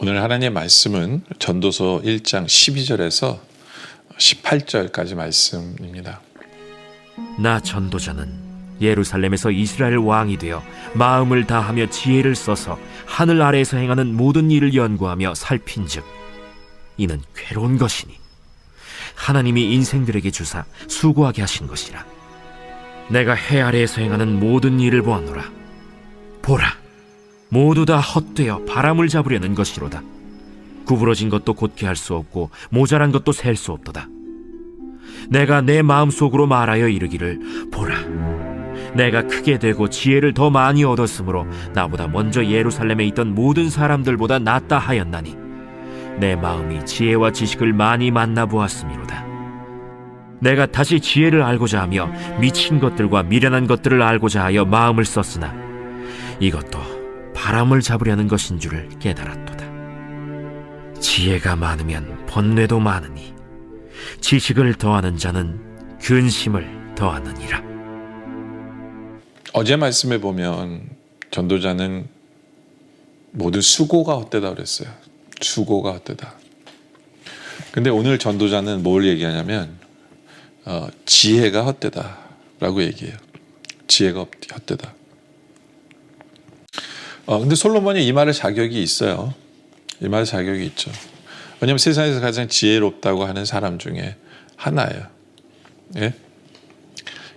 오늘 하나님의 말씀은 전도서 1장 12절에서 18절까지 말씀입니다. 나 전도자는 예루살렘에서 이스라엘 왕이 되어 마음을 다하며 지혜를 써서 하늘 아래에서 행하는 모든 일을 연구하며 살핀즉 이는 괴로운 것이니 하나님이 인생들에게 주사 수고하게 하신 것이라. 내가 해 아래에서 행하는 모든 일을 보았노라. 보라, 모두 다 헛되어 바람을 잡으려는 것이로다. 구부러진 것도 곧게 할 수 없고 모자란 것도 셀 수 없도다. 내가 내 마음속으로 말하여 이르기를, 보라, 내가 크게 되고 지혜를 더 많이 얻었으므로 나보다 먼저 예루살렘에 있던 모든 사람들보다 낫다 하였나니 내 마음이 지혜와 지식을 많이 만나보았음이로다. 내가 다시 지혜를 알고자 하며 미친 것들과 미련한 것들을 알고자 하여 마음을 썼으나 이것도 바람을 잡으려는 것인 줄을 깨달았도다. 지혜가 많으면 번뇌도 많으니 지식을 더하는 자는 근심을 더하느니라. 어제 말씀에 보면 전도자는 모두 수고가 헛되다 그랬어요. 수고가 헛되다. 근데 오늘 전도자는 뭘 얘기하냐면 지혜가 헛되다라고 얘기해요. 지혜가 헛되다. 근데 솔로몬이 이 말할 자격이 있어요. 이 말할 자격이 있죠. 왜냐하면 세상에서 가장 지혜롭다고 하는 사람 중에 하나예요. 예?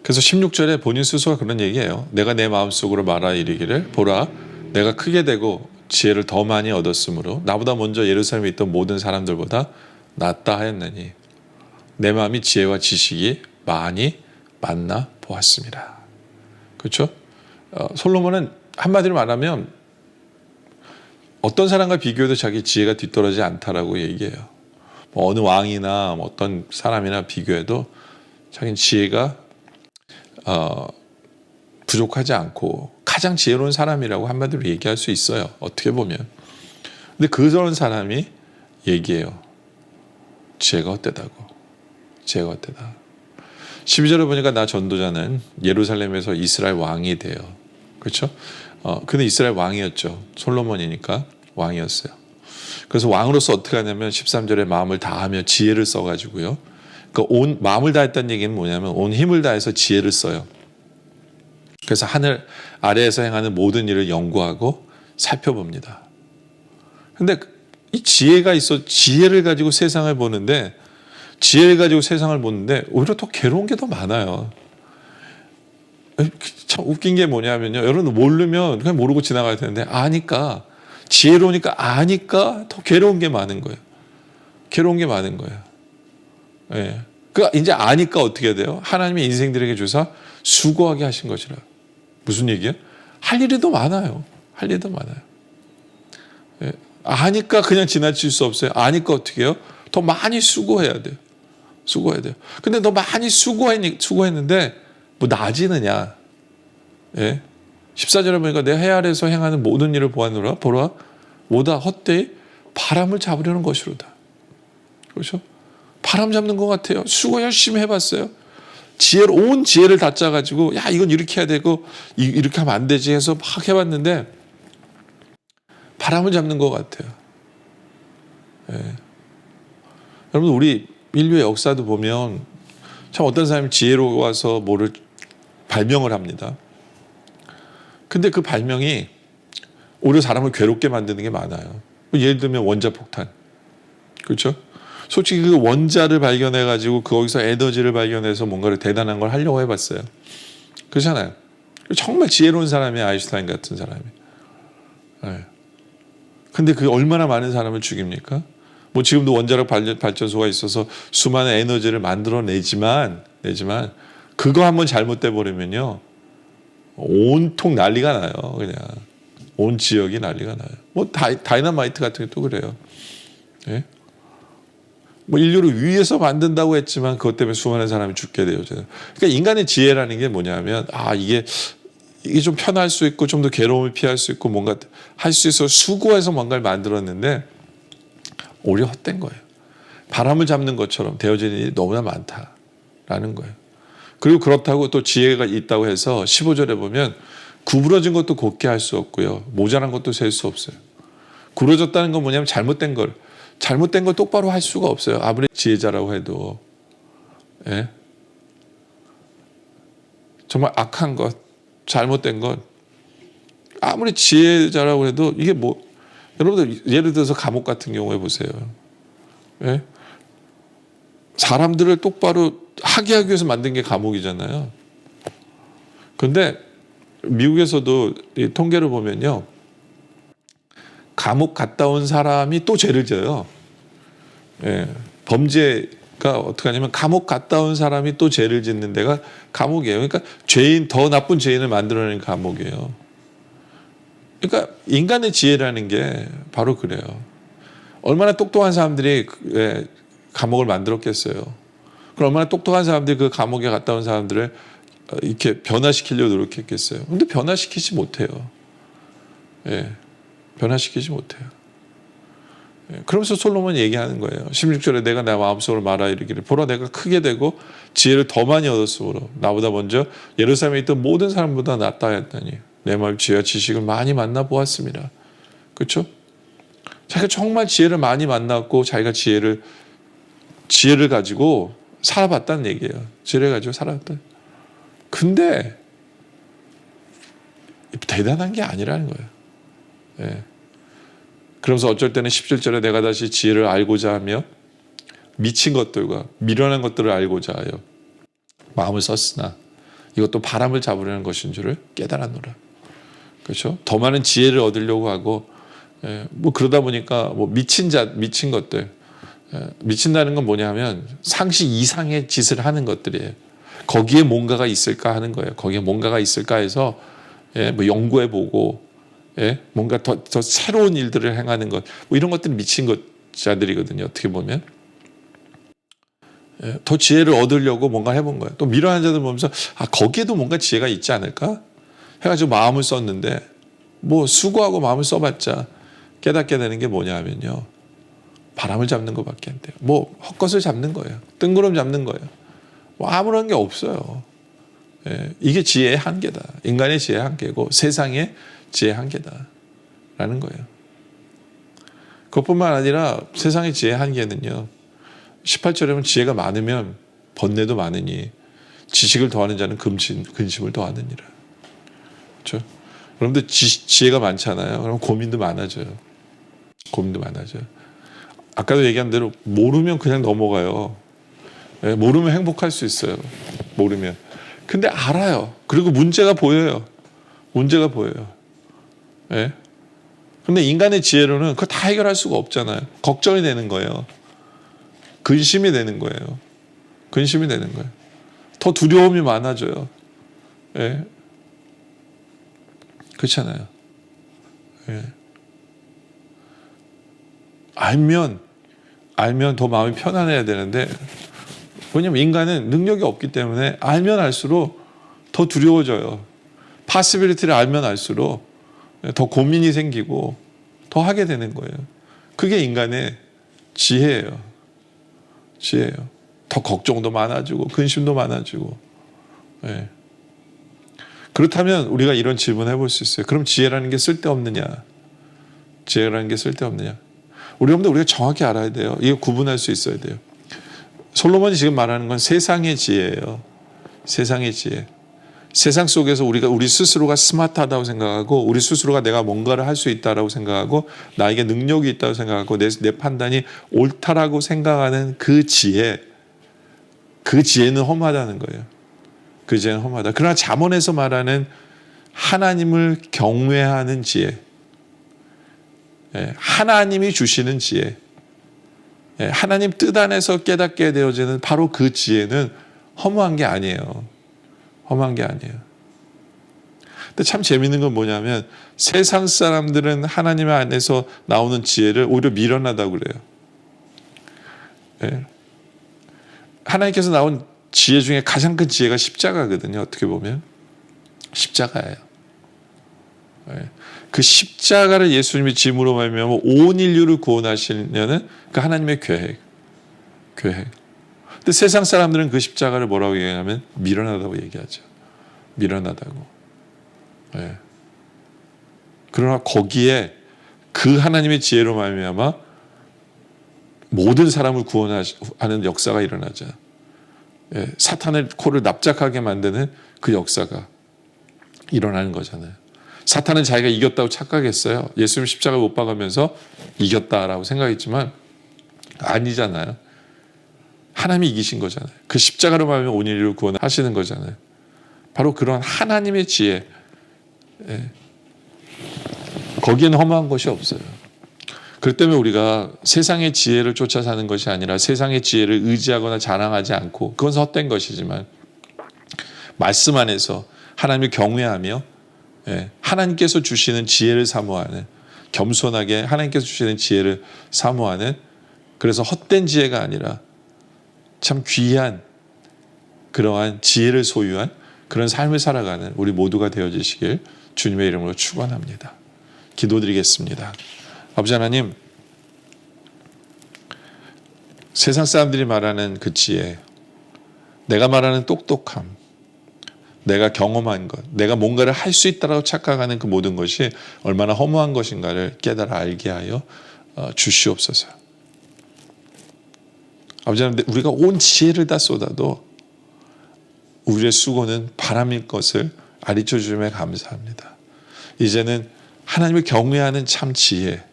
그래서 16절에 본인 스스로가 그런 얘기예요. 내가 내 마음속으로 말하 이르기를, 보라, 내가 크게 되고 지혜를 더 많이 얻었으므로 나보다 먼저 예루살렘에 있던 모든 사람들보다 낫다 하였느니 내 마음이 지혜와 지식이 많이 만나 보았습니다. 그렇죠? 솔로몬은 한마디로 말하면 어떤 사람과 비교해도 자기 지혜가 뒤떨어지지 않다라고 얘기해요. 어느 왕이나 어떤 사람이나 비교해도 자기 지혜가 부족하지 않고 가장 지혜로운 사람이라고 한마디로 얘기할 수 있어요. 어떻게 보면. 근데 그런 사람이 얘기해요. 지혜가 헛되다고. 지혜가 헛되다. 12절에 보니까 나 전도자는 예루살렘에서 이스라엘 왕이 돼요. 그렇죠? 근데 이스라엘 왕이었죠. 솔로몬이니까 왕이었어요. 그래서 왕으로서 어떻게 하냐면 13절에 마음을 다하며 지혜를 써가지고요. 그러니까 온 마음을 다했다는 얘기는 뭐냐면 온 힘을 다해서 지혜를 써요. 그래서 하늘 아래에서 행하는 모든 일을 연구하고 살펴봅니다. 근데 이 지혜가 있어 지혜를 가지고 세상을 보는데 오히려 더 괴로운 게 더 많아요. 참 웃긴 게 뭐냐면요. 여러분 모르면 그냥 모르고 지나가야 되는데 아니까 지혜로우니까 아니까 더 괴로운 게 많은 거예요. 괴로운 게 많은 거예요. 예. 그러니까 이제 아니까 어떻게 돼요? 하나님의 인생들에게 주사 수고하게 하신 것이라. 무슨 얘기야? 할 일이 더 많아요. 할 일이 더 많아요. 예. 아니까 그냥 지나칠 수 없어요. 아니까 어떻게 해요? 더 많이 수고해야 돼요. 수고해야 돼요. 근데 너 많이 수고했는데 뭐 나아지느냐? 예? 14절에 보니까 내 해 아래에서 행하는 모든 일을 보았노라. 보라, 모다 헛되이 바람을 잡으려는 것이로다. 그렇죠? 바람 잡는 것 같아요. 수고 열심히 해봤어요. 온 지혜를 다 짜가지고 야 이건 이렇게 해야 되고 이렇게 하면 안 되지 해서 막 해봤는데 바람을 잡는 것 같아요. 예. 여러분 우리 인류의 역사도 보면 참 어떤 사람이 지혜로워서 뭐를 발명을 합니다. 근데 그 발명이 오히려 사람을 괴롭게 만드는 게 많아요. 예를 들면 원자폭탄. 그렇죠? 솔직히 그 원자를 발견해가지고 거기서 에너지를 발견해서 뭔가를 대단한 걸 하려고 해봤어요. 그렇잖아요. 정말 지혜로운 사람이 아인슈타인 같은 사람이. 네. 근데 그게 얼마나 많은 사람을 죽입니까? 뭐 지금도 원자력 발전소가 있어서 수많은 에너지를 만들어내지만 그거 한번 잘못돼 버리면요 온통 난리가 나요. 그냥 온 지역이 난리가 나요. 뭐 다이너마이트 같은 게 또 그래요. 예? 뭐 인류를 위해서 만든다고 했지만 그것 때문에 수많은 사람이 죽게 돼요. 그러니까 인간의 지혜라는 게 뭐냐면 이게 좀 편할 수 있고 좀 더 괴로움을 피할 수 있고 뭔가 할 수 있어 수고해서 뭔가를 만들었는데 오히려 헛된 거예요. 바람을 잡는 것처럼 되어지는 일이 너무나 많다라는 거예요. 그리고 그렇다고 또 지혜가 있다고 해서 15절에 보면 구부러진 것도 곧게 할 수 없고요. 모자란 것도 셀 수 없어요. 굴어졌다는 건 뭐냐면 잘못된 걸 똑바로 할 수가 없어요. 아무리 지혜자라고 해도. 예? 정말 악한 것, 잘못된 것, 아무리 지혜자라고 해도 이게 뭐, 여러분들 예를 들어서 감옥 같은 경우에 보세요. 예? 사람들을 똑바로 하게 하기 위해서 만든 게 감옥이잖아요. 그런데 미국에서도 이 통계를 보면요, 감옥 갔다 온 사람이 또 죄를 져요. 예, 범죄가 어떻게 하냐면 감옥 갔다 온 사람이 또 죄를 짓는 데가 감옥이에요. 그러니까 더 나쁜 죄인을 만들어내는 감옥이에요. 그러니까 인간의 지혜라는 게 바로 그래요. 얼마나 똑똑한 사람들이 감옥을 만들었겠어요. 그럼 얼마나 똑똑한 사람들이 그 감옥에 갔다 온 사람들을 이렇게 변화시키려고 노력했겠어요. 근데 변화시키지 못해요. 예, 변화시키지 못해요. 예, 그러면서 솔로몬이 얘기하는 거예요. 16절에 내가 내 마음속으로 말하 이르기를 보라 내가 크게 되고 지혜를 더 많이 얻었으므로 나보다 먼저 예루살렘에 있던 모든 사람보다 낫다 했다니 내 마음 지혜와 지식을 많이 만나 보았습니다. 그렇죠? 자기가 정말 지혜를 많이 만났고 자기가 지혜를 가지고 살아봤다는 얘기예요. 지혜를 가지고 살아봤다. 근데 대단한 게 아니라는 거예요. 예. 그러면서 어쩔 때는 17절에 내가 다시 지혜를 알고자 하며 미친 것들과 미련한 것들을 알고자 하여 마음을 썼으나 이것도 바람을 잡으려는 것인 줄을 깨달았노라. 그렇죠? 더 많은 지혜를 얻으려고 하고 뭐 그러다 보니까 뭐 미친 것들, 미친다는 건 뭐냐면 상식 이상의 짓을 하는 것들이에요. 거기에 뭔가가 있을까 하는 거예요. 거기에 뭔가가 있을까 해서 뭐 연구해보고 뭔가 더 새로운 일들을 행하는 것, 뭐 이런 것들은 미친 자들이거든요. 어떻게 보면 더 지혜를 얻으려고 뭔가 해본 거예요. 또 미련한 자들 보면서 거기에도 뭔가 지혜가 있지 않을까 해가지고 마음을 썼는데 뭐 수고하고 마음을 써봤자 깨닫게 되는 게 뭐냐면요, 바람을 잡는 것밖에 안 돼요. 뭐 헛것을 잡는 거예요. 뜬구름 잡는 거예요. 뭐 아무런 게 없어요. 이게 지혜의 한계다. 인간의 지혜의 한계고 세상의 지혜의 한계다라는 거예요. 그것뿐만 아니라 세상의 지혜의 한계는요, 18절에 보면 지혜가 많으면 번뇌도 많으니 지식을 더하는 자는 근심을 더하느니라. 그렇죠? 여러분들 지혜가 많잖아요. 그럼 고민도 많아져요. 아까도 얘기한 대로 모르면 그냥 넘어가요. 모르면 행복할 수 있어요. 모르면. 근데 알아요. 그리고 문제가 보여요. 예? 근데 인간의 지혜로는 그걸 다 해결할 수가 없잖아요. 걱정이 되는 거예요. 근심이 되는 거예요. 더 두려움이 많아져요. 예? 그렇잖아요. 예. 알면 더 마음이 편안해야 되는데, 왜냐면 인간은 능력이 없기 때문에 알면 알수록 더 두려워져요. 파시빌리티를 알면 알수록 더 고민이 생기고 더 하게 되는 거예요. 그게 인간의 지혜예요. 더 걱정도 많아지고 근심도 많아지고. 예. 그렇다면 우리가 이런 질문을 해볼 수 있어요. 그럼 지혜라는 게 쓸데없느냐? 우리 여러분들 우리가 정확히 알아야 돼요. 이거 구분할 수 있어야 돼요. 솔로몬이 지금 말하는 건 세상의 지혜예요. 세상의 지혜. 세상 속에서 우리 스스로가 스마트하다고 생각하고 우리 스스로가 내가 뭔가를 할 수 있다라고 생각하고 나에게 능력이 있다고 생각하고 내 판단이 옳다라고 생각하는 그 지혜는 험하다는 거예요. 그 지혜는 험하다. 그러나 잠언에서 말하는 하나님을 경외하는 지혜, 하나님이 주시는 지혜, 하나님 뜻 안에서 깨닫게 되어지는 바로 그 지혜는 허무한 게 아니에요. 근데 참 재밌는 건 뭐냐면 세상 사람들은 하나님 안에서 나오는 지혜를 오히려 미련하다고 그래요. 하나님께서 나온 지혜 중에 가장 큰 지혜가 십자가거든요. 어떻게 보면 십자가예요. 그 십자가를 예수님이 짐으로 말미암아 온 인류를 구원하시려는 그 하나님의 계획. 근데 세상 사람들은 그 십자가를 뭐라고 얘기하냐면 미련하다고 얘기하죠. 미련하다고. 그러나 거기에 그 하나님의 지혜로 말미암아 모든 사람을 구원하는 역사가 일어나죠. 예, 사탄의 코를 납작하게 만드는 그 역사가 일어나는 거잖아요. 사탄은 자기가 이겼다고 착각했어요. 예수님 십자가를 못 박으면서 이겼다라고 생각했지만 아니잖아요. 하나님이 이기신 거잖아요. 그 십자가로 말하면 온 인류를 구원하시는 거잖아요. 바로 그런 하나님의 지혜, 예. 거기에는 허무한 것이 없어요. 그렇기 때문에 우리가 세상의 지혜를 쫓아 사는 것이 아니라 세상의 지혜를 의지하거나 자랑하지 않고, 그건 헛된 것이지만 말씀 안에서 하나님을 경외하며, 예, 하나님께서 주시는 지혜를 사모하는, 겸손하게 하나님께서 주시는 지혜를 사모하는, 그래서 헛된 지혜가 아니라 참 귀한 그러한 지혜를 소유한 그런 삶을 살아가는 우리 모두가 되어지시길 주님의 이름으로 축원합니다. 기도드리겠습니다. 아버지 하나님, 세상 사람들이 말하는 그 지혜, 내가 말하는 똑똑함, 내가 경험한 것, 내가 뭔가를 할 수 있다고 착각하는 그 모든 것이 얼마나 허무한 것인가를 깨달아 알게 하여 주시옵소서. 아버지 하나님, 우리가 온 지혜를 다 쏟아도 우리의 수고는 바람일 것을 가르쳐 주심에 감사합니다. 이제는 하나님을 경외하는 참 지혜,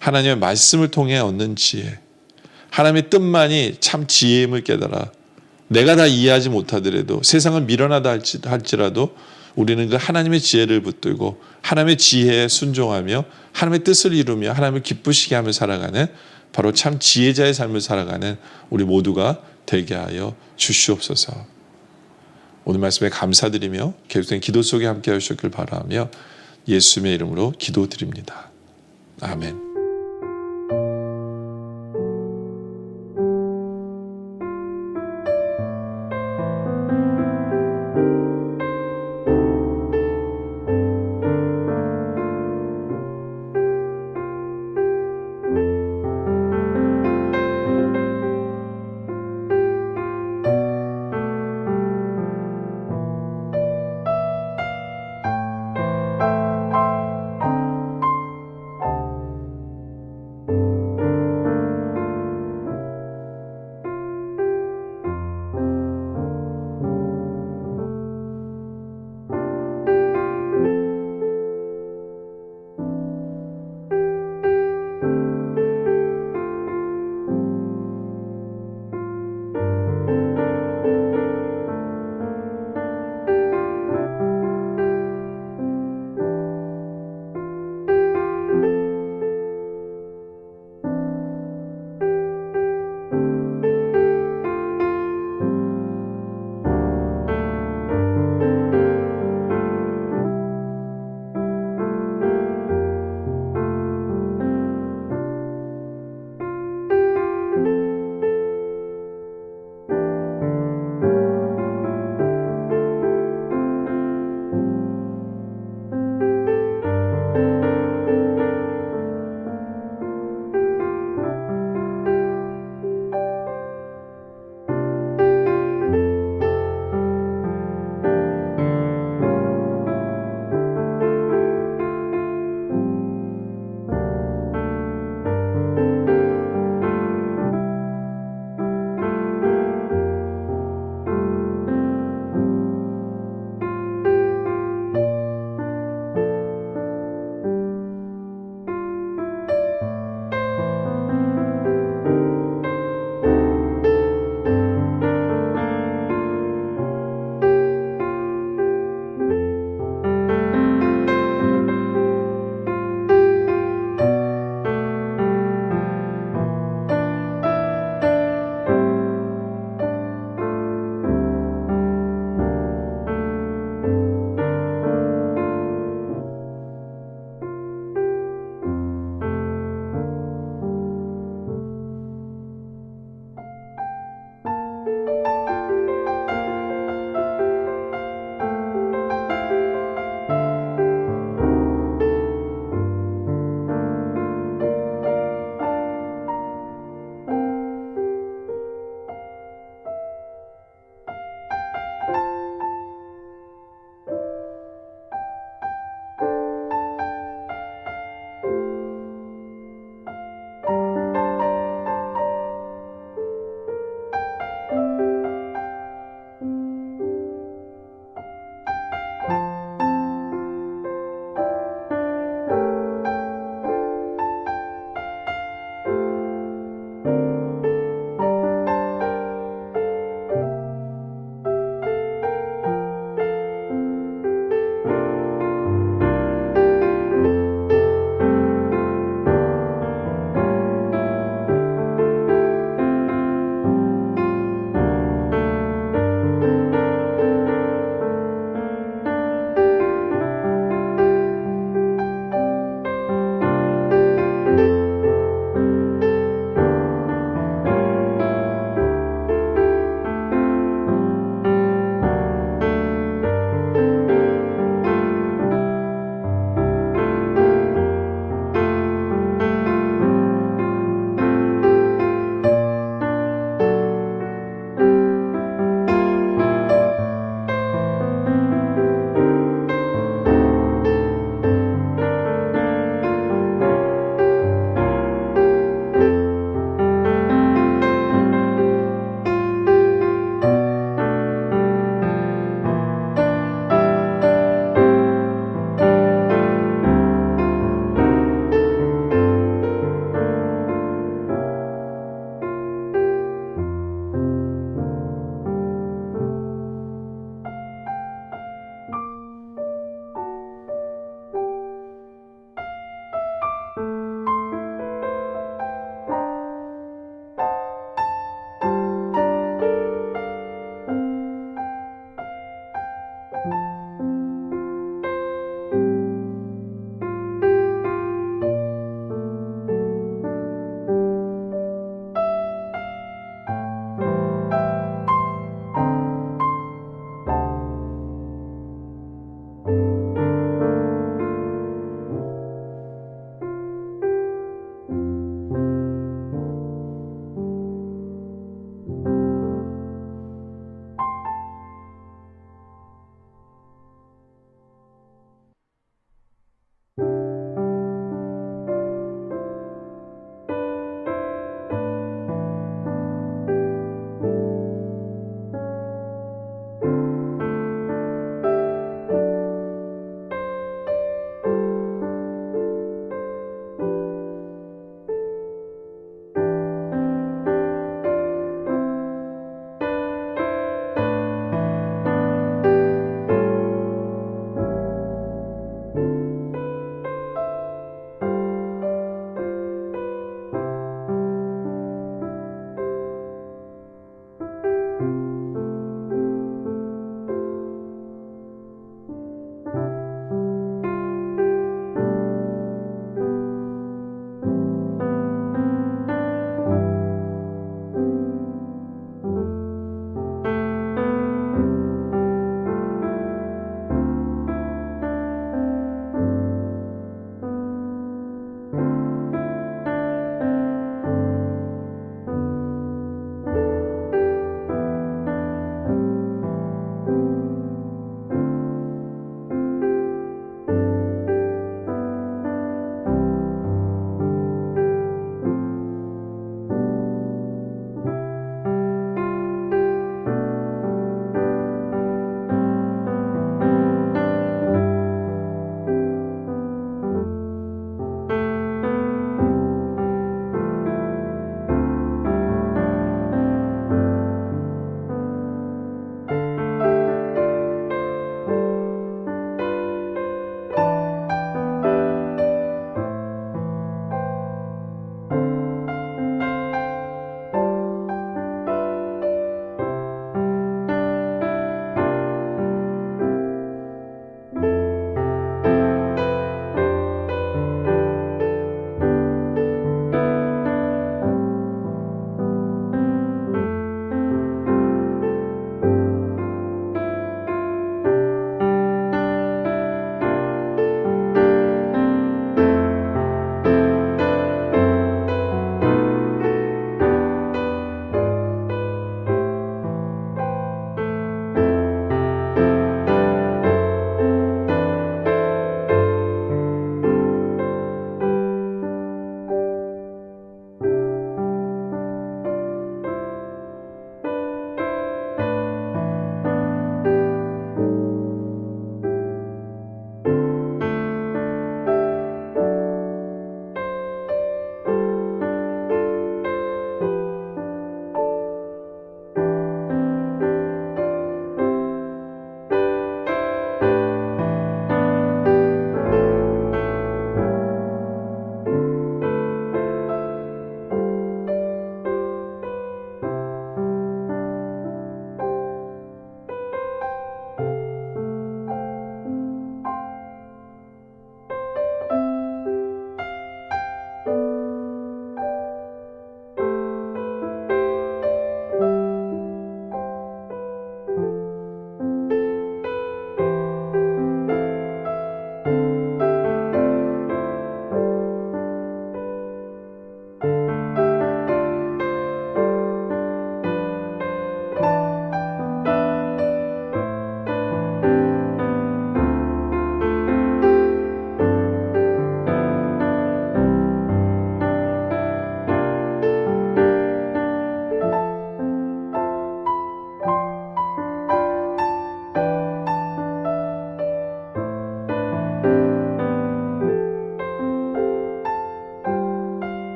하나님의 말씀을 통해 얻는 지혜, 하나님의 뜻만이 참 지혜임을 깨달아 내가 다 이해하지 못하더라도, 세상을 미련하다 할지라도 우리는 그 하나님의 지혜를 붙들고 하나님의 지혜에 순종하며 하나님의 뜻을 이루며 하나님을 기쁘시게 하며 살아가는, 바로 참 지혜자의 삶을 살아가는 우리 모두가 되게 하여 주시옵소서. 오늘 말씀에 감사드리며 계속된 기도 속에 함께 하셨길 바라며 예수님의 이름으로 기도드립니다. 아멘.